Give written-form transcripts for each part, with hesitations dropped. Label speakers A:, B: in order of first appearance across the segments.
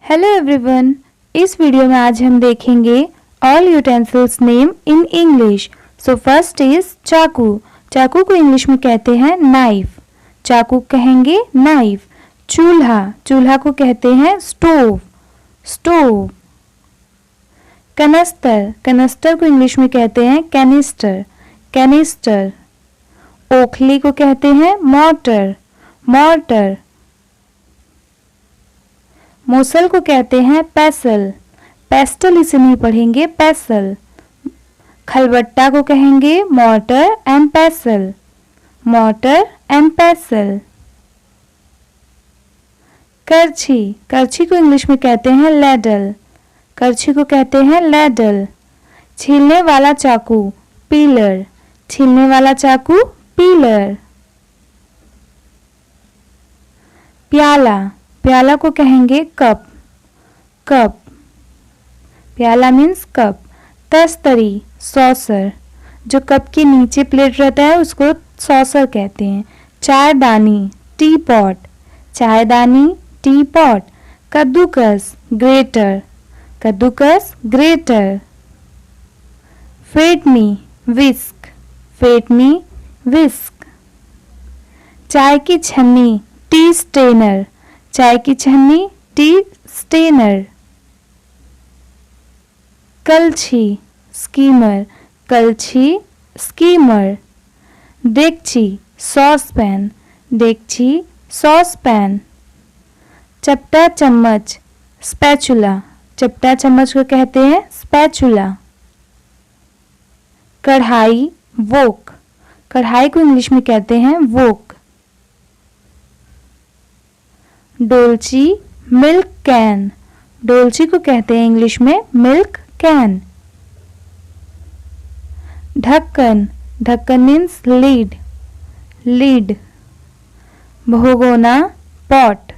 A: Hello everyone, इस video में आज हम देखेंगे all utensils name in English. So first is चाकू। चाकू को इंग्लिश में कहते हैं नाइफ। चाकू कहेंगे नाइफ। चूल्हा, चूल्हा को कहते हैं स्टोव, स्टोव। कनस्तर, कनस्तर को इंग्लिश में कहते हैं कैनिस्टर, कैनिस्टर। ओखली को कहते हैं मॉर्टर, मॉर्टर। मोसल को कहते हैं पेसल, पेस्टल इसे नहीं पढ़ेंगे, पेसल। खलबट्टा को कहेंगे मॉर्टर एंड पेसल, मॉर्टर एंड पेसल। करछी, करछी को इंग्लिश में कहते हैं लैडल, करछी को कहते हैं लैडल। छीलने वाला चाकू पीलर, छीलने वाला चाकू पीलर। प्याला, प्याला को कहेंगे कप, कप। प्याला मीन्स कप। तस्तरी सॉसर, जो कप के नीचे प्लेट रहता है उसको सॉसर कहते हैं। चायदानी टी पॉट, चायदानी टी पॉट। कद्दूकस ग्रेटर, कद्दूकस ग्रेटर। फेटनी विस्क, फेटनी विस्क। चाय की छन्नी टी स्टेनर, चाय की छन्नी टी स्टेनर। कलछी स्कीमर, कलछी स्कीमर। डेगची सॉस पैन, डेगची सॉस पैन। चपटा चम्मच स्पैचुला, चपटा चम्मच को कहते हैं स्पैचुला। कढ़ाई वोक, कढ़ाई को इंग्लिश में कहते हैं वोक। डोलची मिल्क कैन, डोलची को कहते हैं इंग्लिश में मिल्क कैन। ढक्कन, ढक्कन मीन्स लीड, लीड। भगोना पॉट,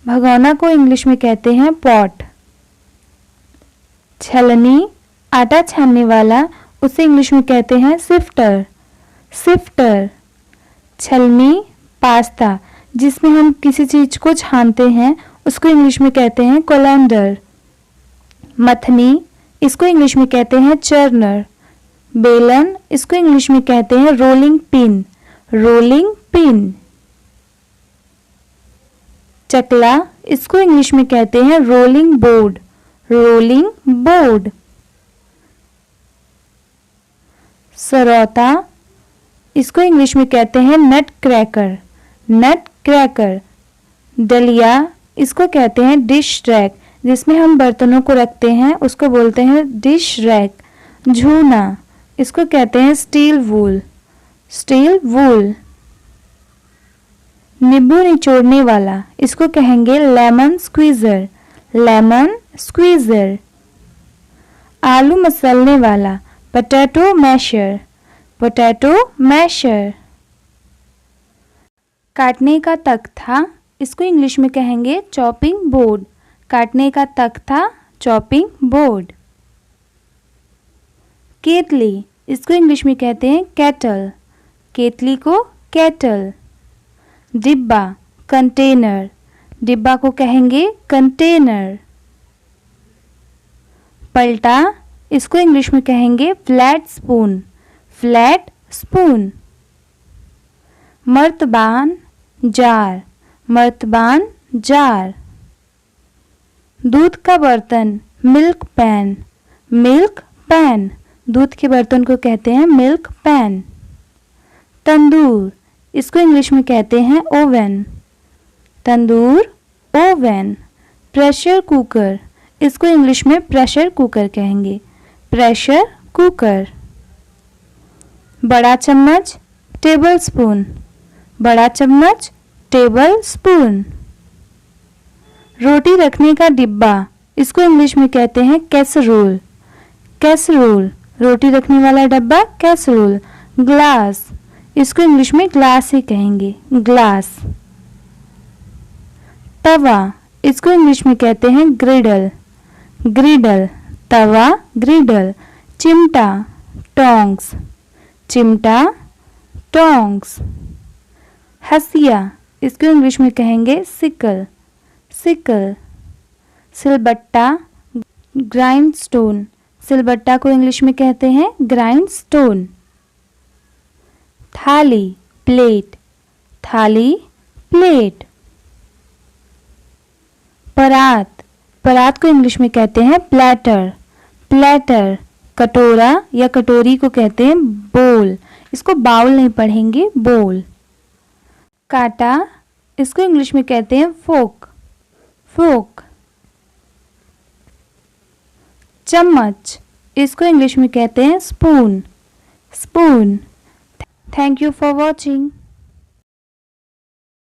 A: भगोना को इंग्लिश में कहते हैं पॉट। छलनी आटा छानने वाला, उसे इंग्लिश में कहते हैं सिफ्टर, सिफ्टर। छलनी पास्ता, जिसमें हम किसी चीज को छानते हैं उसको इंग्लिश में कहते हैं कोलैंडर। मथनी, इसको इंग्लिश में कहते हैं चर्नर। बेलन, इसको इंग्लिश में कहते हैं रोलिंग पिन, रोलिंग पिन। चकला, इसको इंग्लिश में कहते हैं रोलिंग बोर्ड, रोलिंग बोर्ड। सरौता, इसको इंग्लिश में कहते हैं नट क्रैकर, नट क्रैकर। डलिया, इसको कहते हैं डिश रैक, जिसमें हम बर्तनों को रखते हैं उसको बोलते हैं डिश रैक। झूना, इसको कहते हैं स्टील वूल, स्टील वूल। नींबू निचोड़ने वाला, इसको कहेंगे लेमन स्क्वीजर, लेमन स्क्वीजर। आलू मसलने वाला पोटैटो मैशर, पोटैटो मैशर। काटने का तख्ता, इसको इंग्लिश में कहेंगे चॉपिंग बोर्ड, काटने का तख्ता चॉपिंग बोर्ड। केतली, इसको इंग्लिश में कहते हैं केटल, केतली को केटल। डिब्बा कंटेनर, डिब्बा को कहेंगे कंटेनर। पलटा, इसको इंग्लिश में कहेंगे फ्लैट स्पून, फ्लैट स्पून। मर्तबान जार, मर्तबान जार। दूध का बर्तन मिल्क पैन, मिल्क पैन। दूध के बर्तन को कहते हैं मिल्क पैन। तंदूर, इसको इंग्लिश में कहते हैं ओवन, तंदूर ओवन। प्रेशर कुकर, इसको इंग्लिश में प्रेशर कुकर कहेंगे, प्रेशर कुकर। बड़ा चम्मच टेबल स्पून, बड़ा चम्मच टेबल स्पून। रोटी रखने का डिब्बा, इसको इंग्लिश में कहते हैं कैसरोल, कैसरोल। रोटी रखने वाला डब्बा कैसरोल। ग्लास, इसको इंग्लिश में ग्लास ही कहेंगे, ग्लास। तवा, इसको इंग्लिश में कहते हैं ग्रिडल, ग्रिडल। तवा ग्रिडल। चिमटा टोंग्स, चिमटा टोंग्स। हसिया, इसको इंग्लिश में कहेंगे सिकल, सिकल। सिलबट्टा, ग्राइंडस्टोन। सिलबट्टा को इंग्लिश में कहते हैं ग्राइंडस्टोन। थाली, प्लेट, थाली, प्लेट। परात, परात को इंग्लिश में कहते हैं प्लेटर, प्लेटर। कटोरा या कटोरी को कहते हैं बोल, इसको बाउल नहीं पढ़ेंगे, बोल। कांटा, इसको इंग्लिश में कहते हैं फोक, फोक। चम्मच, इसको इंग्लिश में कहते हैं spoon, spoon. Thank you for watching.